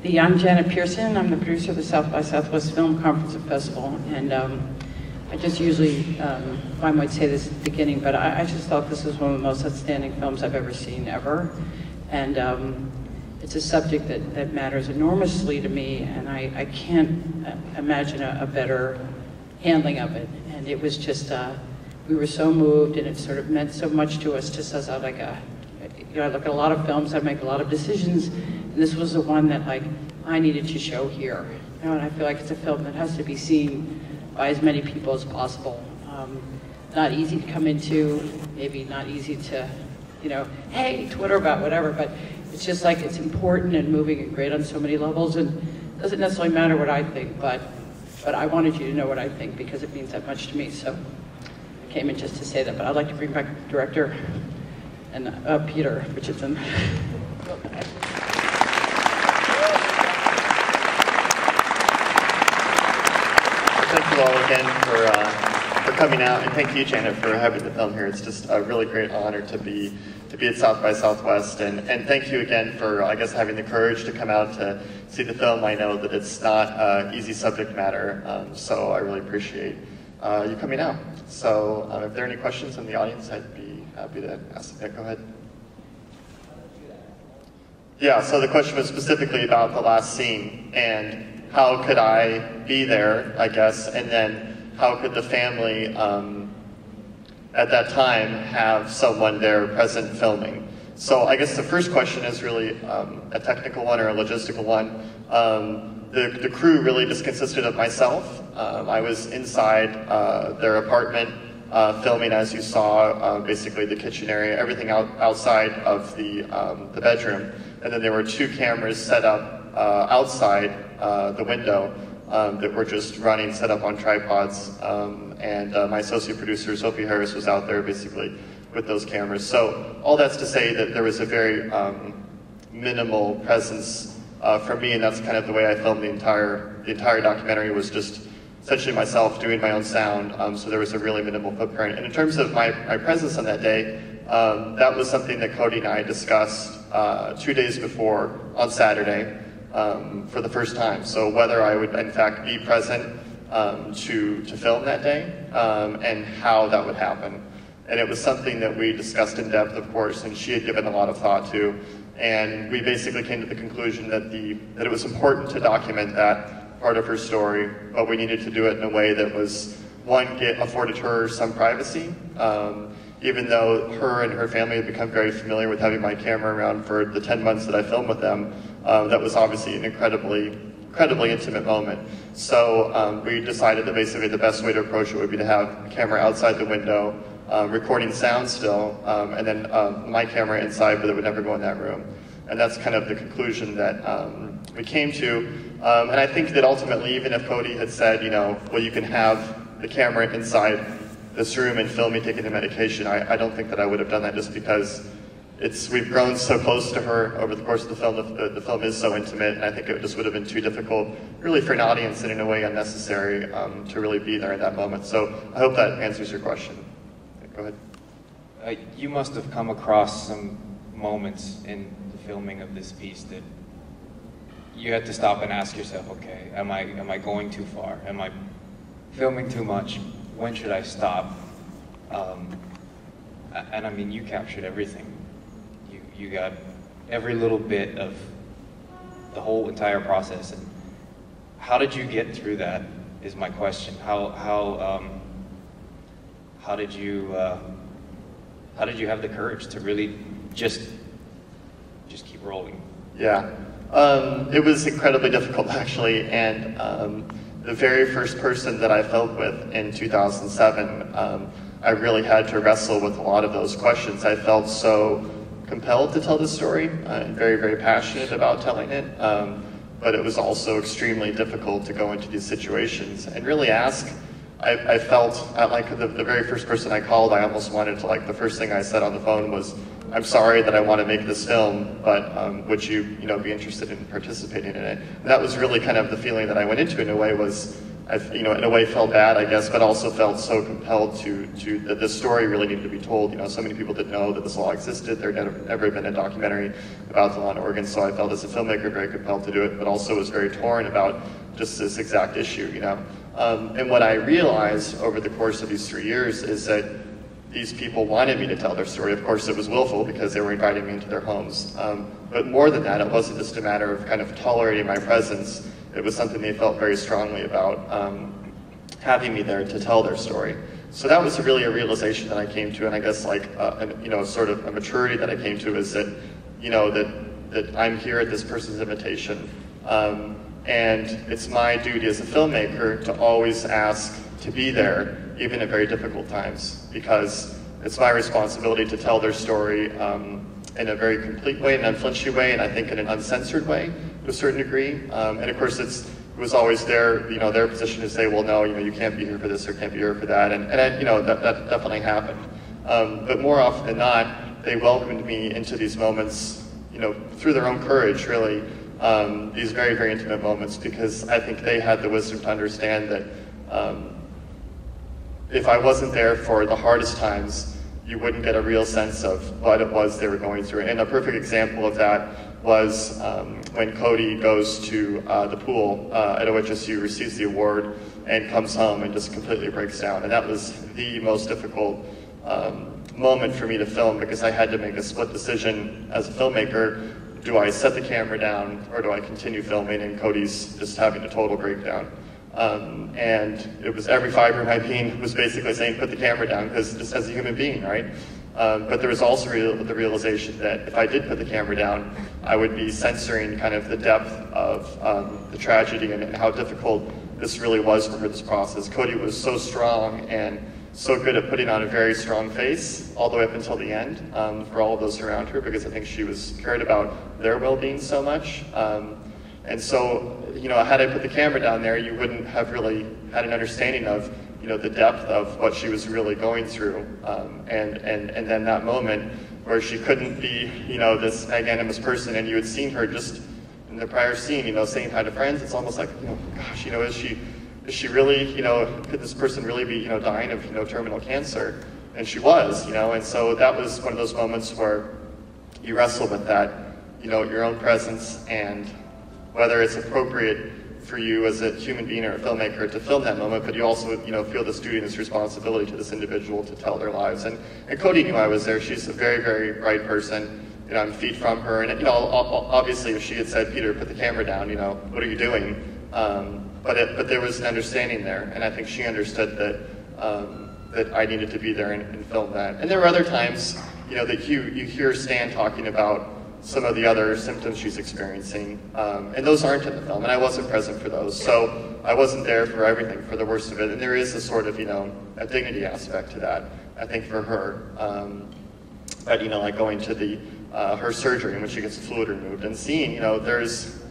I'm Janet Pierson. I'm the producer of the South by Southwest Film Conference and Festival, and I just usually, I might say this at the beginning, but I just thought this was one of the most outstanding films I've ever seen, ever. And it's a subject that matters enormously to me, and I can't imagine a better handling of it. And it was just, we were so moved, and it sort of meant so much to us, just as I look at a lot of films, I make a lot of decisions, and this was the one that I needed to show here. You know, and I feel like it's a film that has to be seen by as many people as possible. Not easy to come into, maybe not easy to, hey, Twitter about whatever, but it's just like it's important and moving and great on so many levels, and it doesn't necessarily matter what I think, but I wanted you to know what I think because it means that much to me, so I came in just to say that. But I'd like to bring back the director and Peter Richardson. Thank you all again for coming out, and thank you, Janet, for having the film here. It's just a really great honor to be at South by Southwest, and thank you again for, I guess, having the courage to come out to see the film. I know that it's not easy subject matter, so I really appreciate you coming out. So if there are any questions in the audience, I'd be happy to ask. Yeah, go ahead. Yeah, so the question was specifically about the last scene, and how could I be there, I guess, and then how could the family at that time have someone there present filming? So I guess the first question is really a technical one or a logistical one. The crew really just consisted of myself. I was inside their apartment filming, as you saw, basically the kitchen area, everything outside of the bedroom. And then there were 2 cameras set up outside the window that were just running, set up on tripods. And my associate producer, Sophie Harris, was out there basically with those cameras. So all that's to say that there was a very minimal presence for me, and that's kind of the way I filmed the entire documentary, was just essentially myself doing my own sound. So there was a really minimal footprint. And in terms of my presence on that day, that was something that Cody and I discussed 2 days before on Saturday for the first time. So whether I would in fact be present to film that day and how that would happen. And it was something that we discussed in depth, of course, and she had given a lot of thought to. And we basically came to the conclusion that it was important to document that part of her story, but we needed to do it in a way that was, one, afforded her some privacy. Even though her and her family had become very familiar with having my camera around for the 10 months that I filmed with them, that was obviously an incredibly intimate moment. So we decided that basically the best way to approach it would be to have a camera outside the window, recording sound still, and then my camera inside, but it would never go in that room. And that's kind of the conclusion that we came to. And I think that ultimately, even if Cody had said, well, you can have the camera inside this room and film me taking the medication, I don't think that I would have done that, just because we've grown so close to her over the course of the film. The film is so intimate, and I think it just would have been too difficult, really, for an audience, and in a way unnecessary, to really be there in that moment. So I hope that answers your question. Go ahead. You must have come across some moments in the filming of this piece that you had to stop and ask yourself, okay, am I going too far? Am I filming too much? When should I stop? And I mean, you captured everything. You got every little bit of the whole entire process. And how did you get through that is my question. How did you have the courage to really just keep rolling? Yeah, it was incredibly difficult, actually, and the very first person that I filmed with in 2007, I really had to wrestle with a lot of those questions. I felt so compelled to tell this story and very, very passionate about telling it, but it was also extremely difficult to go into these situations and really ask. I felt like the very first person I called, I almost wanted to, like, the first thing I said on the phone was, I'm sorry that I want to make this film, but would you be interested in participating in it? And that was really kind of the feeling that I went into, in a way, was in a way felt bad, I guess, but also felt so compelled that this story really needed to be told. So many people didn't know that this law existed. There had never been a documentary about the law in Oregon, so I felt as a filmmaker very compelled to do it, but also was very torn about just this exact issue, And what I realized over the course of these 3 years is that these people wanted me to tell their story. Of course, it was willful because they were inviting me into their homes. But more than that, it wasn't just a matter of kind of tolerating my presence. It was something they felt very strongly about, having me there to tell their story. So that was really a realization that I came to, and I guess like, sort of a maturity that I came to is that, that I'm here at this person's invitation. And it's my duty as a filmmaker to always ask to be there, even at very difficult times, because it's my responsibility to tell their story in a very complete way, an unflinchy way, and I think in an uncensored way to a certain degree. And of course, it was always their position to say, well, no, you can't be here for this or can't be here for that, and that definitely happened. But more often than not, they welcomed me into these moments, through their own courage, really. These very, very intimate moments, because I think they had the wisdom to understand that if I wasn't there for the hardest times, you wouldn't get a real sense of what it was they were going through. And a perfect example of that was when Cody goes to the pool at OHSU, receives the award, and comes home and just completely breaks down. And that was the most difficult moment for me to film, because I had to make a split decision as a filmmaker. Do I set the camera down, or do I continue filming? And Cody's just having a total breakdown. And it was every fiber of my being was basically saying, put the camera down, because just as a human being, right? But there was also the realization that if I did put the camera down, I would be censoring kind of the depth of the tragedy and how difficult this really was for her, this process. Cody was so strong and so good at putting on a very strong face all the way up until the end for all of those around her, because I think she cared about their well-being so much. And so, had I put the camera down there, you wouldn't have really had an understanding of, the depth of what she was really going through. And then that moment where she couldn't be, this magnanimous person, and you had seen her just in the prior scene, saying hi to friends. It's almost like, gosh, is she really, could this person really be, dying of, terminal cancer? And she was, and so that was one of those moments where you wrestle with that, your own presence, and whether it's appropriate for you as a human being or a filmmaker to film that moment, but you also, feel this duty and this responsibility to this individual to tell their lives. And Cody knew I was there. She's a very, very bright person. I'm feet from her, and obviously if she had said, Peter, put the camera down, what are you doing? But there was an understanding there, and I think she understood that I needed to be there and film that. And there were other times, that you hear Stan talking about some of the other symptoms she's experiencing, and those aren't in the film, and I wasn't present for those, so I wasn't there for everything, for the worst of it. And there is a sort of, a dignity aspect to that, I think, for her. But like going to her surgery when she gets the fluid removed, and seeing, there's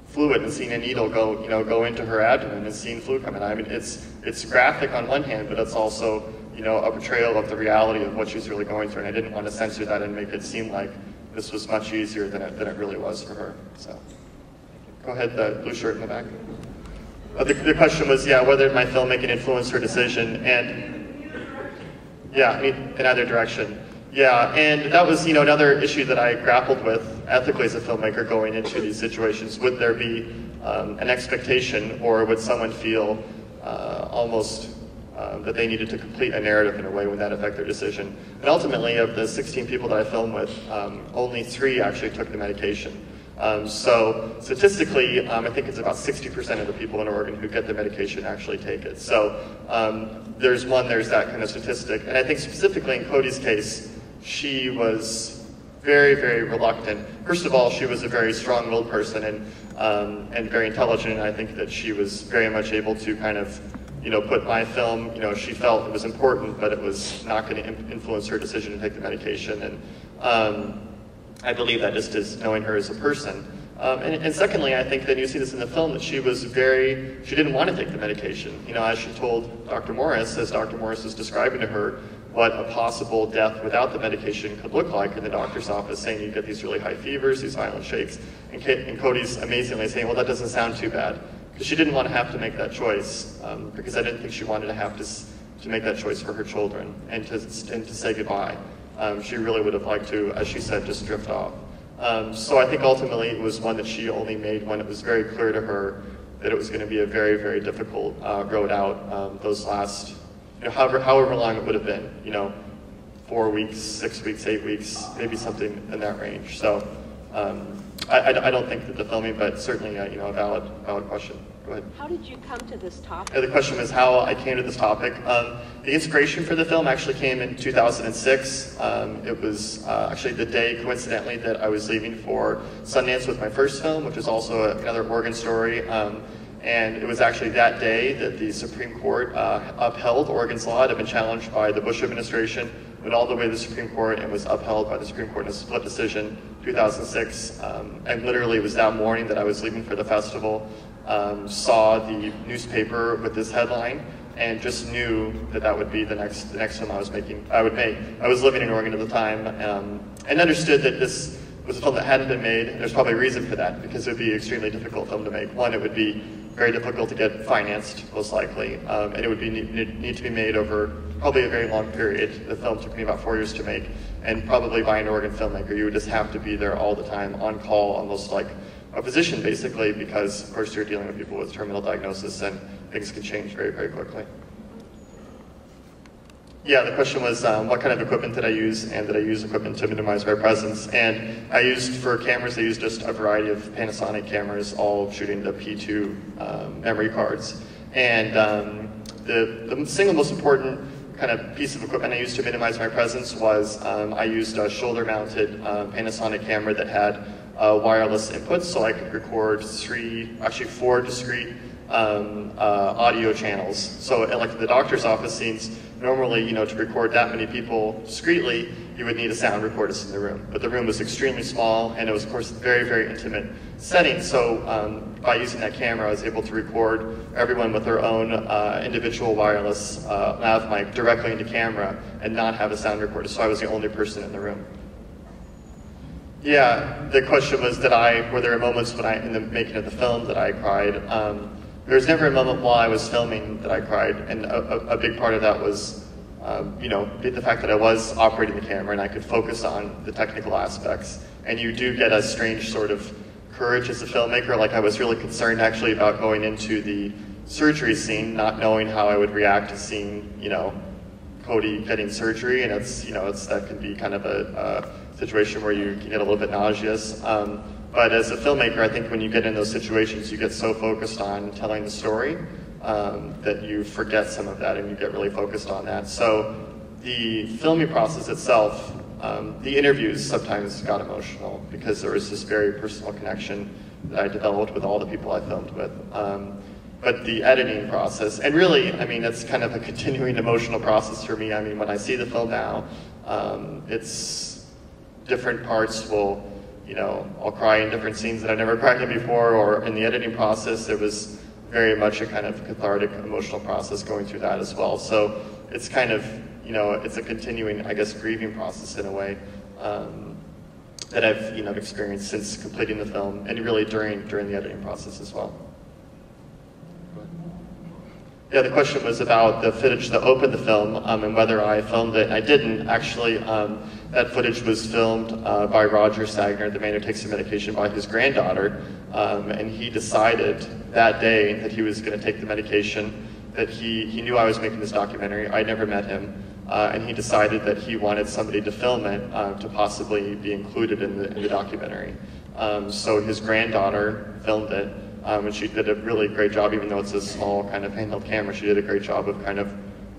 fluid, and seeing a needle go into her abdomen, and seeing fluid coming out. I mean, it's graphic on one hand, but it's also, a portrayal of the reality of what she's really going through, and I didn't want to censor that and make it seem like this was much easier than it really was for her. So, go ahead, the blue shirt in the back. The question was, whether my filmmaking influenced her decision, and in either direction. Yeah, and that was, another issue that I grappled with ethically as a filmmaker going into these situations. Would there be an expectation, or would someone feel almost that they needed to complete a narrative in a way would that affect their decision? And ultimately, of the 16 people that I filmed with, only 3 actually took the medication. So statistically, I think it's about 60% of the people in Oregon who get the medication actually take it. So there's that kind of statistic. And I think specifically in Cody's case, she was very, very reluctant. First of all, she was a very strong-willed person and very intelligent, and I think that she was very much able to kind of put my film, she felt it was important, but it was not going to influence her decision to take the medication. And I believe that just as knowing her as a person. And secondly, I think that you see this in the film, that she didn't want to take the medication. As she told Dr. Morris, as Dr. Morris was describing to her what a possible death without the medication could look like in the doctor's office, saying you get these really high fevers, these violent shakes. And Cody's amazingly saying, well, that doesn't sound too bad. Because she didn't want to have to make that choice, because I didn't think she wanted to have to make that choice for her children and to say goodbye. She really would have liked to, as she said, just drift off. So I think ultimately it was one that she only made when it was very clear to her that it was going to be a very, very difficult road out those last, however long it would have been, 4 weeks, 6 weeks, 8 weeks, maybe something in that range. So I don't think that the filming, but certainly a valid question. Go ahead. How did you come to this topic? The question was how I came to this topic. The inspiration for the film actually came in 2006. It was actually the day, coincidentally, that I was leaving for Sundance with my first film, which was also another Oregon story. And it was actually that day that the Supreme Court upheld Oregon's law. It had been challenged by the Bush administration, went all the way to the Supreme Court and was upheld by the Supreme Court in a split decision, 2006. And literally it was that morning that I was leaving for the festival, saw the newspaper with this headline, and just knew that that would be the next film I would make. I was living in Oregon at the time, and understood that this was a film that hadn't been made. There's probably a reason for that, because it would be an extremely difficult film to make. One, it would be very difficult to get financed, most likely, and it would need to be made over probably a very long period. The film took me about 4 years to make, and probably by an Oregon filmmaker, you would just have to be there all the time, on call, almost like a physician, basically, because, of course, you're dealing with people with terminal diagnosis, and things can change very, very quickly. Yeah, the question was what kind of equipment did I use, and did I use equipment to minimize my presence? And I used, for cameras, I used just a variety of Panasonic cameras, all shooting the P2 memory cards. And the single most important kind of piece of equipment I used to minimize my presence was I used a shoulder-mounted Panasonic camera that had wireless inputs, so I could record 4 discrete audio channels. So like the doctor's office scenes, normally, to record that many people discreetly, you would need a sound recordist in the room. But the room was extremely small, and it was, of course, a very, very intimate setting. So by using that camera, I was able to record everyone with their own individual wireless lav mic directly into camera and not have a sound recordist. So I was the only person in the room. Yeah, the question was, were there moments when in the making of the film that I cried? There was never a moment while I was filming that I cried, and a big part of that was, the fact that I was operating the camera and I could focus on the technical aspects. And you do get a strange sort of courage as a filmmaker. Like, I was really concerned actually about going into the surgery scene, not knowing how I would react to seeing, Cody getting surgery, and that can be kind of a situation where you can get a little bit nauseous. But as a filmmaker, I think when you get in those situations, you get so focused on telling the story that you forget some of that, and you get really focused on that. So the filming process itself, the interviews sometimes got emotional because there was this very personal connection that I developed with all the people I filmed with. But the editing process, and really, it's kind of a continuing emotional process for me. When I see the film now, it's different parts will, I'll cry in different scenes that I never cried in before, or in the editing process, it was very much a kind of cathartic emotional process going through that as well. So it's kind of, it's a continuing, I guess, grieving process in a way that I've, experienced since completing the film, and really during the editing process as well. Yeah, the question was about the footage that opened the film and whether I filmed it. I didn't. Actually, that footage was filmed by Roger Sagner, the man who takes the medication, by his granddaughter. And he decided that day that he was going to take the medication, that he knew I was making this documentary. I never met him. And he decided that he wanted somebody to film it to possibly be included in the documentary. So his granddaughter filmed it. And she did a really great job, even though it's a small kind of handheld camera. She did a great job of kind of,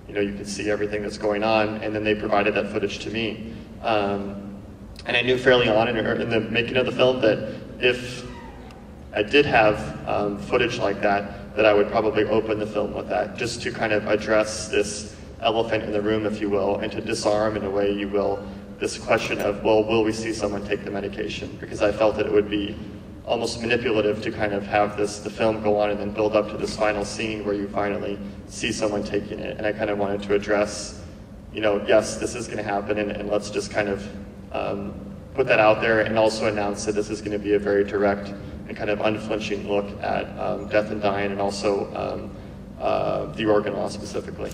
you can see everything that's going on. And then they provided that footage to me. And I knew fairly on in the making of the film that if I did have footage like that, that I would probably open the film with that, just to kind of address this elephant in the room, if you will, and to disarm, in a way, you will, this question of, well, will we see someone take the medication? Because I felt that it would be almost manipulative to kind of have the film go on and then build up to this final scene where you finally see someone taking it. And I kind of wanted to address, yes, this is going to happen, and let's just kind of put that out there, and also announce that this is going to be a very direct and kind of unflinching look at death and dying, and also the organ loss specifically.